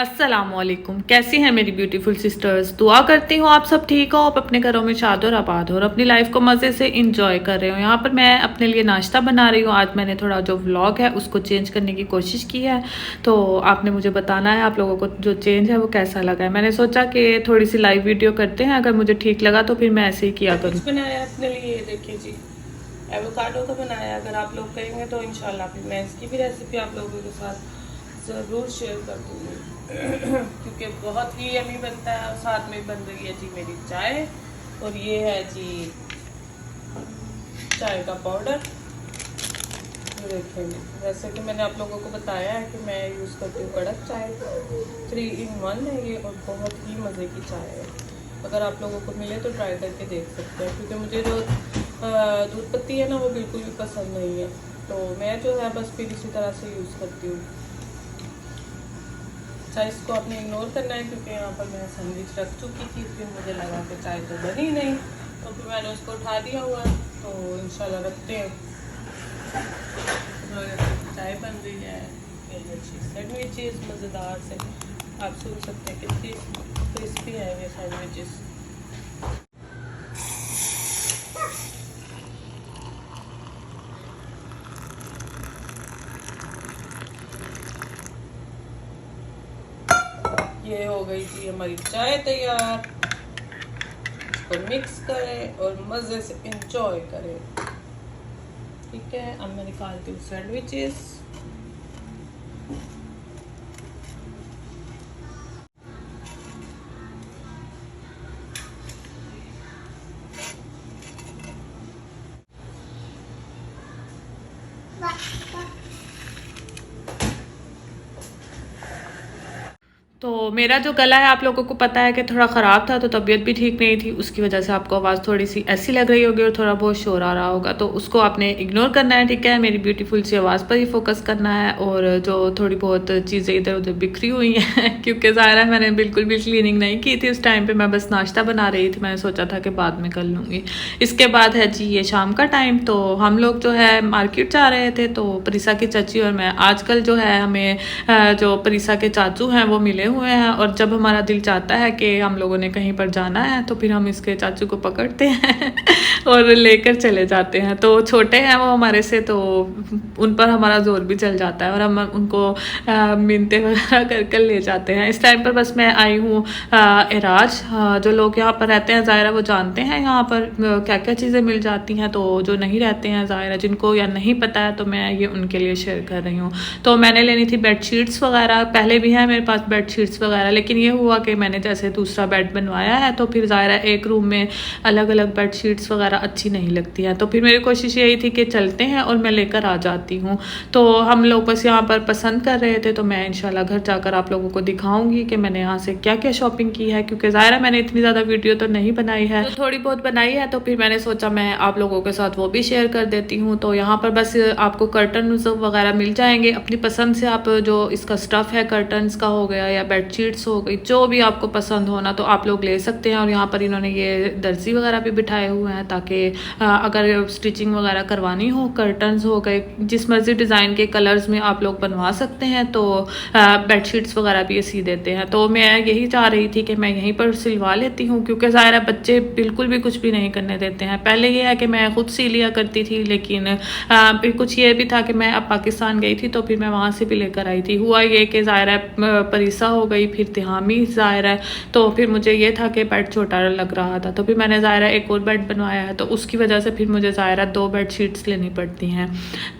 अस्सलामुअलैकुम। कैसी हैं मेरी ब्यूटीफुल सिस्टर्स। दुआ करती हूँ आप सब ठीक हो, आप अपने घरों में शाद और आबाद हो और अपनी लाइफ को मज़े से इंजॉय कर रहे हो। यहाँ पर मैं अपने लिए नाश्ता बना रही हूँ। आज मैंने थोड़ा जो व्लॉग है उसको चेंज करने की कोशिश की है, तो आपने मुझे बताना है आप लोगों को जो चेंज है वो कैसा लगा है। मैंने सोचा कि थोड़ी सी लाइव वीडियो करते हैं, अगर मुझे ठीक लगा तो फिर मैं ऐसे ही किया करूँ। बनाया अपने लिए, देखिए जी, एवोकाडो का बनाया। अगर आप लोग कहेंगे तो इंशाल्लाह फिर मैं इसकी भी रेसिपी आप लोगों के साथ ज़रूर शेयर कर दूँगी क्योंकि बहुत ही यमी बनता है। और साथ में बन रही है जी मेरी चाय, और ये है जी चाय का पाउडर। देखेंगे, वैसे कि मैंने आप लोगों को बताया है कि मैं यूज़ करती हूँ कड़क चाय, 3 in 1 है ये, और बहुत ही मज़े की चाय है। अगर आप लोगों को मिले तो ट्राई करके देख सकते हैं, क्योंकि मुझे जो दूध पत्ती है ना वो बिल्कुल भी पसंद नहीं है, तो मैं जो है बस फिर इसी तरह से यूज़ करती हूँ। चाय इसको आपने इग्नोर करना है, क्योंकि यहाँ पर मैं सैंडविच रख चुकी थी, फिर मुझे लगा कि चाय तो बनी नहीं, तो फिर मैंने उसको उठा दिया हुआ। तो इंशाल्लाह रखते हैं। चाय बन रही है, अच्छी सैंडविचेस मज़ेदार से, आप सुन सकते हैं कितनी क्रिस्पी है ये सैंडविचेस। ये हो गई थी हमारी चाय तैयार। इसको मिक्स करें और मज़े से इंजॉय करें। ठीक है, अब मैं निकालती हूँ सैंडविचेस। तो मेरा जो गला है आप लोगों को पता है कि थोड़ा ख़राब था, तो तबीयत भी ठीक नहीं थी, उसकी वजह से आपको आवाज़ थोड़ी सी ऐसी लग रही होगी और थोड़ा बहुत शोर आ रहा होगा, तो उसको आपने इग्नोर करना है। ठीक है, मेरी ब्यूटीफुल सी आवाज़ पर ही फोकस करना है, और जो थोड़ी बहुत चीज़ें इधर उधर बिखरी हुई हैं क्योंकि ज़ाहिर है मैंने बिल्कुल भी क्लीनिंग नहीं की थी उस टाइम पर, मैं बस नाश्ता बना रही थी। मैंने सोचा था कि बाद में कर लूँगी। इसके बाद है जी ये शाम का टाइम, तो हम लोग जो है मार्केट जा रहे थे, तो परिसा की चाची और मैं, आजकल जो है हमें जो परिसा के चाचू हैं वो मिले हुए हैं, और जब हमारा दिल चाहता है कि हम लोगों ने कहीं पर जाना है तो फिर हम इसके चाचू को पकड़ते हैं और लेकर चले जाते हैं। तो छोटे हैं वो हमारे से, तो उन पर हमारा जोर भी चल जाता है और हम उनको मिन्नतें वगैरह कर कर ले जाते हैं। इस टाइम पर बस मैं आई हूँ एराज। जो लोग यहाँ पर रहते हैं ज़ाहिरा वो जानते हैं यहाँ पर क्या क्या चीज़ें मिल जाती हैं, तो जो नहीं रहते हैं ज़ाहिरा जिनको या नहीं पता है, तो मैं ये उनके लिए शेयर कर रही हूँ। तो मैंने लेनी थी बेडशीट्स वगैरह, पहले भी है मेरे पास बेडशीट्स वगैरह, लेकिन ये हुआ कि मैंने जैसे दूसरा बेड बनवाया है तो फिर ज़ाहिर है एक रूम में अलग अलग बेडशीट्स वगैरह अच्छी नहीं लगती हैं, तो फिर मेरी कोशिश यही थी कि चलते हैं और मैं लेकर आ जाती हूँ। तो हम लोग बस यहाँ पर पसंद कर रहे थे, तो मैं इंशाल्लाह घर जाकर आप लोगों को दिखाऊंगी कि मैंने यहाँ से क्या क्या शॉपिंग की है, क्योंकि ज़ाहिर है मैंने इतनी ज़्यादा वीडियो तो नहीं बनाई है, तो थोड़ी बहुत बनाई है, तो फिर मैंने सोचा मैं आप लोगों के साथ वो भी शेयर कर देती हूँ। तो यहाँ पर बस आपको कर्टन वगैरह मिल जाएंगे अपनी पसंद से, आप जो इसका स्टफ़ है कर्टन्स का हो गया या बेडशीट्स हो गई, जो भी आपको पसंद होना तो आप लोग ले सकते हैं। और यहाँ पर इन्होंने ये दर्जी वगैरह भी बिठाए हुए हैं, ताकि अगर स्टिचिंग वगैरह करवानी हो, कर्टन्स हो गए, जिस मर्जी डिज़ाइन के कलर्स में आप लोग बनवा सकते हैं, तो बेडशीट्स वगैरह भी ये सी देते हैं। तो मैं यही चाह रही थी कि मैं यहीं पर सिलवा लेती हूँ, क्योंकि ज़ाहिर है बच्चे बिल्कुल भी कुछ भी नहीं करने देते हैं। पहले ये है कि मैं खुद सी लिया करती थी, लेकिन फिर कुछ ये भी था कि मैं अब पाकिस्तान गई थी तो फिर मैं वहाँ से भी लेकर आई थी। हुआ ये कि ज़ाहिर है परिसा हो गई, फिर तिहामी ज़ाहिर है, तो फिर मुझे ये था कि बेड छोटा लग रहा था, तो फिर मैंने ज़ाहिर है एक और बेड बनवाया है, तो उसकी वजह से फिर मुझे ज़ाहिर है 2 बेडशीट्स लेनी पड़ती हैं।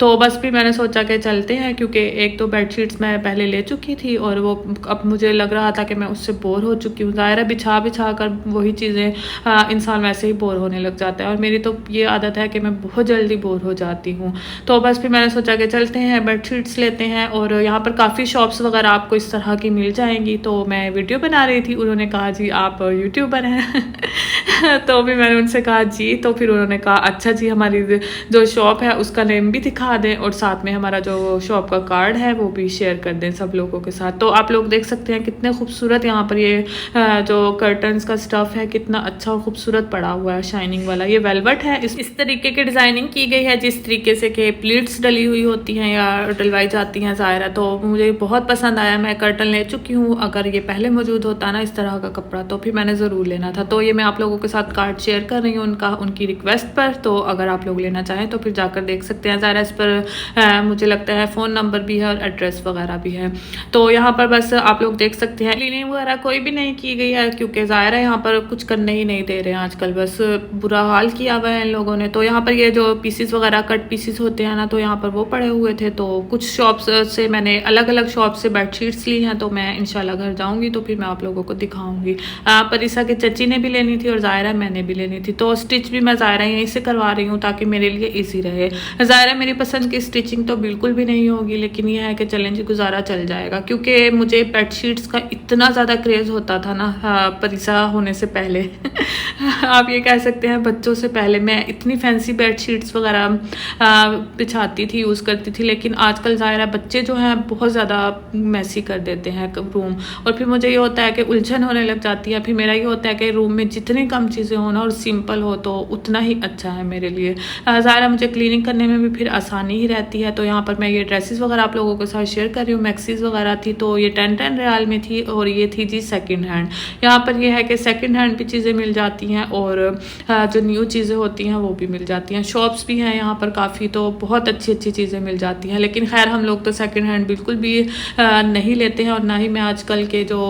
तो बस फिर मैंने सोचा कि चलते हैं, क्योंकि एक तो बेडशीट्स मैं पहले ले चुकी थी और वो अब मुझे लग रहा था कि मैं उससे बोर हो चुकी हूँ। ज़ाहिर है बिछा बिछा कर वही चीज़ें इंसान वैसे ही बोर होने लग जाता है, और मेरी तो ये आदत है कि मैं बहुत जल्दी बोर हो जाती हूँ। तो बस फिर मैंने सोचा कि चलते हैं बेडशीट्स लेते हैं, और यहाँ पर काफ़ी शॉप्स वगैरह आपको इस तरह की मिल जाएंगी। तो मैं वीडियो बना रही थी, उन्होंने कहा जी आप यूट्यूबर हैं तो भी मैंने उनसे कहा जी, तो फिर उन्होंने कहा अच्छा जी, हमारी जो शॉप है उसका नेम भी दिखा दें और साथ में हमारा जो शॉप का कार्ड है वो भी शेयर कर दें सब लोगों के साथ। तो आप लोग देख सकते हैं कितने खूबसूरत यहाँ पर ये जो कर्टन्स का स्टफ़ है कितना अच्छा और खूबसूरत पड़ा हुआ है, शाइनिंग वाला। ये वेलवेट है, इस तरीके की डिज़ाइनिंग की गई है जिस तरीके से कि प्लीट्स डली हुई होती हैं या डलवाई जाती हैं ज़ाहिर है। तो मुझे बहुत पसंद आया, मैं कर्टन ले चुकी हूँ। अगर ये पहले मौजूद होता ना इस तरह का कपड़ा तो फिर मैंने ज़रूर लेना था। तो ये मैं आप लोगों के साथ कार्ड शेयर कर रही हूँ उनकी रिक्वेस्ट पर। तो अगर आप लोग लेना चाहें तो फिर जाकर देख सकते हैं। ज़ाहिर है इस पर मुझे लगता है फ़ोन नंबर भी है और एड्रेस वगैरह भी है। तो यहाँ पर बस आप लोग देख सकते हैं, क्लीनिंग वगैरह कोई भी नहीं की गई है क्योंकि ज़ाहिर है यहाँ पर कुछ करने ही नहीं दे रहे हैं आजकल, बस बुरा हाल किया हुआ है इन लोगों ने। तो यहाँ पर ये जो पीसीस वगैरह कट पीसीस होते हैं ना, तो यहाँ पर वो पड़े हुए थे। तो कुछ शॉप्स से मैंने अलग अलग शॉप से बेडशीट्स ली हैं, तो मैं इंशाल्लाह घर जाऊँगी तो फिर मैं आप लोगों को दिखाऊँगी। परिसा की चची ने भी लेनी थी और ज़ाहिरा मैंने भी लेनी थी। तो स्टिच भी मैं ज़ाहिरा यहीं से करवा रही हूँ ताकि मेरे लिए ईजी रहे। ज़ाहिरा मेरी पसंद की स्टिचिंग तो बिल्कुल भी नहीं होगी, लेकिन यह है कि चैलेंज गुजारा चल जाएगा क्योंकि मुझे बेडशीट्स का इतना ज़्यादा क्रेज़ होता था ना परिसा होने से पहले आप ये कह सकते हैं बच्चों से पहले मैं इतनी फैंसी बेडशीट्स वगैरह बिछाती थी, यूज़ करती थी। लेकिन आजकल ज़ाहिरा बच्चे जो हैं बहुत ज़्यादा मैसी कर देते हैं रूम, और फिर मुझे ये होता है कि उलझन होने लग जाती है। फिर मेरा ये होता है कि रूम में जितनी कम चीज़ें हो ना और सिंपल हो तो उतना ही अच्छा है मेरे लिए। ज़ाहिरा मुझे क्लीनिंग करने में भी फिर आसानी ही रहती है। तो यहाँ पर मैं ये ड्रेसेस वगैरह आप लोगों के साथ शेयर कर रही हूँ। मैक्सीज वगैरह थी तो ये 10 रियाल में थी और ये थी जी सेकंड हैंड। यहाँ पर ये है कि सेकंड हैंड भी चीज़ें मिल जाती हैं और जो न्यू चीज़ें होती हैं वो भी मिल जाती हैं। शॉप्स भी हैं यहाँ पर काफ़ी, तो बहुत अच्छी अच्छी चीज़ें मिल जाती हैं। लेकिन खैर हम लोग तो सेकंड हैंड बिल्कुल भी नहीं लेते हैं और ना ही मैं आजकल के जो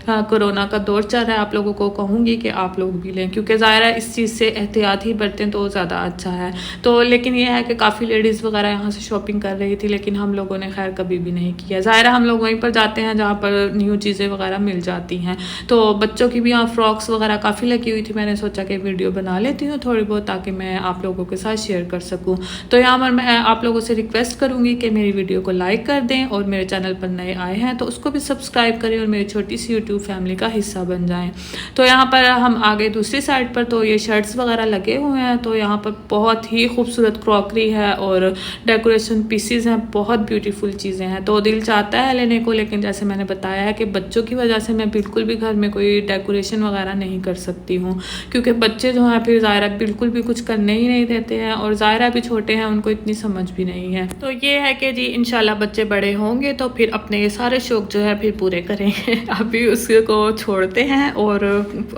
कोरोना का दौर चल रहा है आप लोगों को कहूँगी कि आप लोग भी लें, क्योंकि ज़ाहिर है इस चीज़ से एहतियात ही बरतें तो ज़्यादा अच्छा है। तो लेकिन ये है कि काफ़ी लेडीज़ वगैरह यहाँ से शॉपिंग कर रही थी, लेकिन हम लोगों ने खैर कभी भी नहीं किया। ज़ाहिर है हम लोग वहीं पर जाते हैं जहाँ पर न्यू चीज़ें वगैरह मिल जाती हैं। तो बच्चों की भी यहाँ फ्रॉक्स वगैरह काफ़ी लगी हुई थी, मैंने सोचा कि वीडियो बना लेती हूँ थोड़ी बहुत ताकि मैं आप लोगों के साथ शेयर कर सकूँ। तो यहाँ पर मैं आप लोगों से रिक्वेस्ट करूँगी कि मेरी वीडियो को लाइक कर दें और मेरे चैनल पर नए आए हैं तो उसको भी सब्सक्राइब करें और मेरी छोटी सी यूट्यूब फैमिली का हिस्सा बन जाएं। तो यहाँ पर हम आगे दूसरी साइड पर तो ये शर्ट्स वगैरह लगे हुए हैं। तो यहाँ पर बहुत ही खूबसूरत क्रॉकरी है और डेकोरेशन पीसीज हैं, बहुत ब्यूटीफुल चीज़ें हैं। तो दिल चाहता है लेने को, लेकिन जैसे मैंने बताया है कि बच्चों की वजह से मैं बिल्कुल भी घर में कोई डेकोरेशन वगैरह नहीं कर सकती हूँ, क्योंकि बच्चे जो हैं फिर ज़ाहिरा बिल्कुल भी कुछ करने ही नहीं देते हैं और ज़ाहिरा भी छोटे हैं, उनको इतनी समझ भी नहीं है। तो ये है कि जी इंशाल्लाह बच्चे बड़े होंगे तो फिर अपने ये सारे शौक जो है फिर पूरे करेंगे। अभी उसको छोड़ते हैं और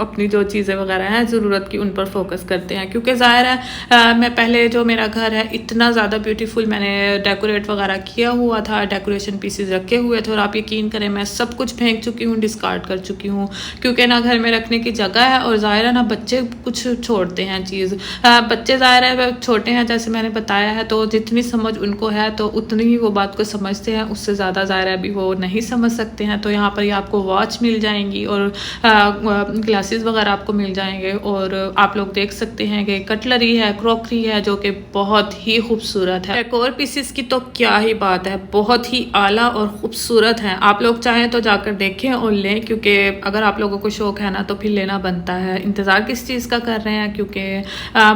अपनी जो चीज़ें वगैरह हैं ज़रूरत की उन पर फोकस करते हैं, क्योंकि ज़ाहिर है मैं पहले जो मेरा घर है इतना ज़्यादा ब्यूटीफुल मैंने डेकोरेट वगैरह किया हुआ था, डेकोरेशन पीसेस रखे हुए थे और आप यकीन करें मैं सब कुछ फेंक चुकी हूँ, डिस्कार्ड कर चुकी हूँ, क्योंकि ना घर में रखने की जगह है और ज़ाहिर है ना बच्चे कुछ छोड़ते हैं चीज़। बच्चे ज़ाहिर है छोटे हैं जैसे मैंने बताया है, तो जितनी समझ उनको है तो उतनी ही वो बात को समझते हैं, उससे ज़्यादा ज़ाहिर है अभी वो नहीं समझ सकते हैं। तो यहाँ पर ये आपको वॉच मिल जाएंगी और ग्लासेस वगैरह आपको मिल जाएंगे और आप लोग देख सकते हैं कि कटलरी है, क्रॉकरी है जो कि बहुत ही खूबसूरत है। डेकोर पीसेस की तो क्या ही बात है, बहुत ही आला और ख़ूबसूरत है। आप लोग चाहें तो जाकर देखें और लें, क्योंकि अगर आप लोगों को शौक़ है ना तो फिर लेना बनता है। इंतज़ार किस चीज़ का कर रहे हैं, क्योंकि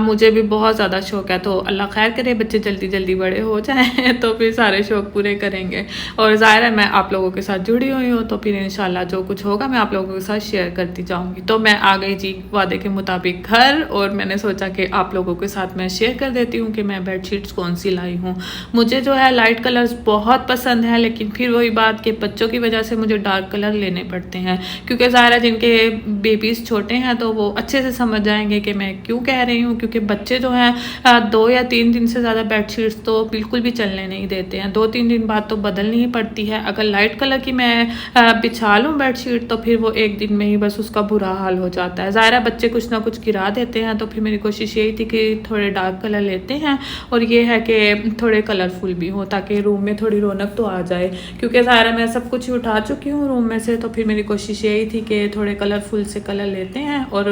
मुझे भी बहुत ज़्यादा शौक़ है। तो अल्लाह खैर करे बच्चे जल्दी जल्दी बड़े हो जाएँ तो फिर सारे शौक़ पूरे करेंगे। और ज़ाहिर है मैं आप लोगों के साथ जुड़ी हुई हूँ तो फिर इंशाल्लाह जो कुछ होगा मैं आप लोगों के साथ शेयर करती जाऊँगी। तो मैं आ गई जी वादे के मुताबिक घर, और मैंने सोचा कि आप लोगों के साथ मैं शेयर कर देती हूँ कि मैं बेडशीट्स कौन सी लाई हूँ। मुझे जो है लाइट कलर्स बहुत पसंद है, लेकिन फिर वही बात कि बच्चों की वजह से मुझे डार्क कलर लेने पड़ते हैं, क्योंकि ज़ाहिर है जिनके बेबीज़ छोटे हैं तो वो अच्छे से समझ जाएंगे कि मैं क्यों कह रही हूँ। क्योंकि बच्चे जो हैं 2 या 3 दिन से ज़्यादा बेडशीट्स तो बिल्कुल भी चलने नहीं देते हैं, 2-3 दिन बाद तो बदलनी ही पड़ती है। अगर लाइट कलर की मैं बिछा लूँ बेडशीट तो फिर वो एक दिन में ही बस उसका बुरा हाल हो जाता है। ज़ाहिर है बच्चे कुछ ना कुछ गिरा देते हैं, तो फिर मेरी कोशिश यही थी कि थोड़े डार्क कलर लेते हैं और ये है कि थोड़े कलरफुल भी हो ताकि रूम में थोड़ी रौनक तो आ जाए, क्योंकि ज़ाहिर है मैं सब कुछ ही उठा चुकी हूँ रूम में से। तो फिर मेरी कोशिश यही थी कि थोड़े कलरफुल से कलर लेते हैं। और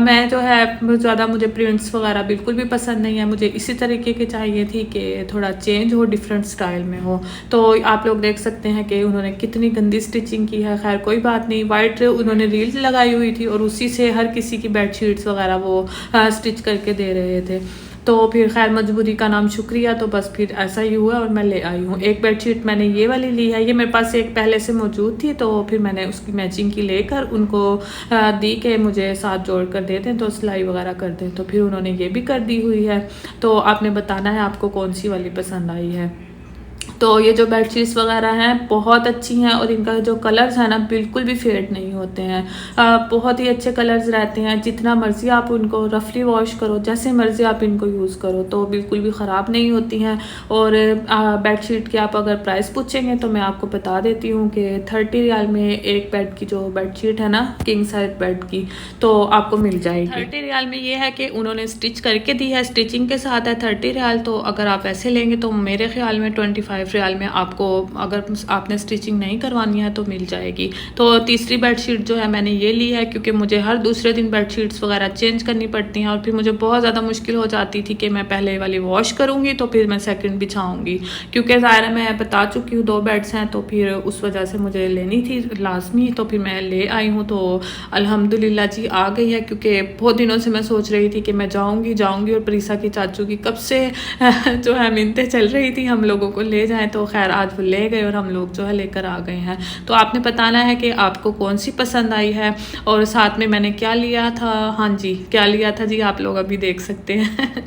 मैं जो है ज़्यादा मुझे प्रिंट्स वगैरह बिल्कुल भी पसंद नहीं है, मुझे इसी तरीके की चाहिए थी कि थोड़ा चेंज हो, डिफरेंट स्टाइल में हो। तो आप लोग देख सकते हैं कि उन्होंने कितनी गंदी स्टिचिंग की है। खैर कोई बात नहीं, वाइट उन्होंने रील्स लगाई हुई थी और उसी से हर किसी की बेडशीट्स वगैरह वो स्टिच करके दे रहे थे। तो फिर खैर मजबूरी का नाम शुक्रिया, तो बस फिर ऐसा ही हुआ और मैं ले आई हूँ। एक बेडशीट मैंने ये वाली ली है, ये मेरे पास एक पहले से मौजूद थी, तो फिर मैंने उसकी मैचिंग की लेकर उनको दी कि मुझे साथ जोड़ कर दे दें तो सिलाई वगैरह कर दें, तो फिर उन्होंने ये भी कर दी हुई है। तो आपने बताना है आपको कौन सी वाली पसंद आई है। तो ये जो बेडशीट्स वगैरह हैं बहुत अच्छी हैं और इनका जो कलर्स है ना बिल्कुल भी फेड नहीं होते हैं, बहुत ही अच्छे कलर्स रहते हैं। जितना मर्ज़ी आप उनको रफली वॉश करो, जैसे मर्ज़ी आप इनको यूज़ करो तो बिल्कुल भी ख़राब नहीं होती हैं। और बेडशीट के आप अगर प्राइस पूछेंगे तो मैं आपको बता देती हूँ कि 30 रियाल में एक बेड की जो बेडशीट है ना किंग साइज बेड की, तो आपको मिल जाएगी। 30 रियाल में ये है कि उन्होंने स्टिच करके दी है, स्टिचिंग के साथ है 30 रियाल। तो अगर आप ऐसे लेंगे तो मेरे ख्याल में 25 रियाल में आपको, अगर आपने स्टिचिंग नहीं करवानी है तो मिल जाएगी। तो तीसरी बेडशीट जो है मैंने ये ली है क्योंकि मुझे हर दूसरे दिन बेडशीट्स वगैरह चेंज करनी पड़ती हैं और फिर मुझे बहुत ज़्यादा मुश्किल हो जाती थी कि मैं पहले वाली वॉश करूँगी तो फिर मैं सेकंड बिछाऊँगी, क्योंकि ज़ाहिर है मैं बता चुकी हूँ 2 बेड्स हैं, तो फिर उस वजह से मुझे लेनी थी लाजमी, तो फिर मैं ले आई हूँ। तो अल्हम्दुलिल्लाह जी आ गई है, क्योंकि बहुत दिनों से मैं सोच रही थी कि मैं जाऊँगी और प्रीसा की चाचू की कब से जो है मिन्नतें चल रही थी हम लोगों को ले जाएं, तो खैर आज वो ले गए और हम लोग जो है लेकर आ गए हैं। तो आपने बताना है कि आपको कौन सी पसंद आई है और साथ में मैंने क्या लिया था। हाँ जी, क्या लिया था जी आप लोग अभी देख सकते हैं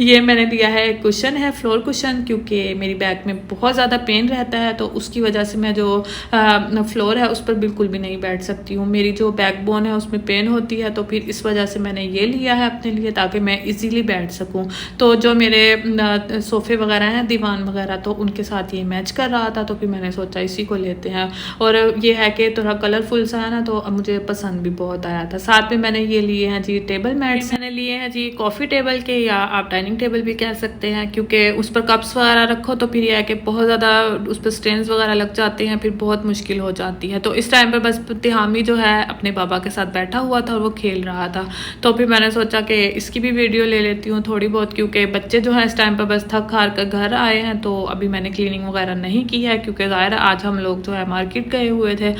ये मैंने लिया है कुशन है, फ्लोर कुशन, क्योंकि मेरी बैक में बहुत ज़्यादा पेन रहता है, तो उसकी वजह से मैं जो फ्लोर है उस पर बिल्कुल भी नहीं बैठ सकती हूँ। मेरी जो बैक बोन है उसमें पेन होती है, तो फिर इस वजह से मैंने ये लिया है अपने लिए ताकि मैं इजीली बैठ सकूँ। तो जो मेरे सोफ़े वगैरह हैं, दीवान वगैरह, तो उनके साथ ये मैच कर रहा था, तो फिर मैंने सोचा इसी को लेते हैं। और ये है कि थोड़ा कलरफुल सा है ना, तो मुझे पसंद भी बहुत आया था। साथ में मैंने ये लिए हैं जी टेबल मैट्स, मैंने लिए हैं जी कॉफ़ी टेबल के, या आप डाइनिंग टेबल भी कह सकते हैं, क्योंकि उस पर कप्स वगैरह रखो तो फिर यह है कि बहुत ज़्यादा उस पर स्ट्रेन्स वगैरह लग जाते हैं, फिर बहुत मुश्किल हो जाती है। तो इस टाइम पर बस तिहामी जो है अपने बाबा के साथ बैठा हुआ था और वो खेल रहा था, तो फिर मैंने सोचा कि इसकी भी वीडियो ले लेती हूँ थोड़ी बहुत, क्योंकि बच्चे जो है इस टाइम पर बस थक हार कर घर आए हैं। तो अभी मैंने क्लीनिंग वगैरह नहीं की है, क्योंकि ज़ाहिर आज हम लोग जो है मार्केट गए हुए थे,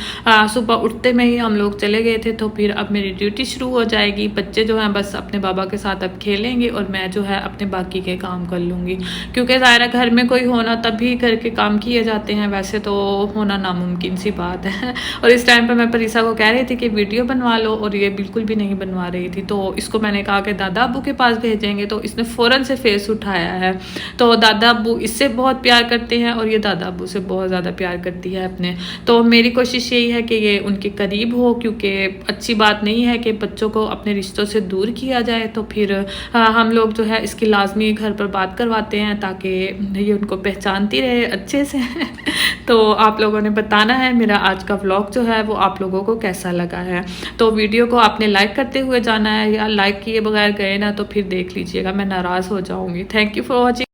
सुबह उठते में ही हम लोग चले गए थे, तो फिर अब मेरी ड्यूटी शुरू हो जाएगी। बच्चे जो हैं बस अपने बाबा के साथ अब खेलेंगे और मैं जो है अपने बाकी के काम कर लूँगी, क्योंकि ज़ाहिर घर में कोई होना तभी घर के काम किए जाते हैं, वैसे तो होना नामुमकिन सी बात है। और इस टाइम पर मैं परीसा को कह रही थी कि वीडियो बनवा लो, और ये बिल्कुल भी नहीं बनवा रही थी। तो इसको मैंने कहा कि दादा अब्बू के पास भेजेंगे, तो इसने फ़ौरन से फेस उठाया है। तो दादा अब्बू इससे बहुत प्यार करते हैं और ये दादा अब्बू से बहुत ज़्यादा प्यार करती है अपने। तो मेरी कोशिश यही है कि ये उनके करीब हो, क्योंकि अच्छी बात नहीं है कि बच्चों को अपने रिश्तों से दूर किया जाए। तो फिर हम लोग जो है इसकी लाजमी घर पर बात करवाते हैं ताकि ये उनको पहचानती रहे अच्छे से तो आप लोगों ने बताना है मेरा आज का व्लॉग जो है वो आप लोगों को कैसा लगा है। तो वीडियो को आपने लाइक करते हुए जाना है, या लाइक किए बगैर गए ना तो फिर देख लीजिएगा मैं नाराज़ हो जाऊँगी। Thank you for watching.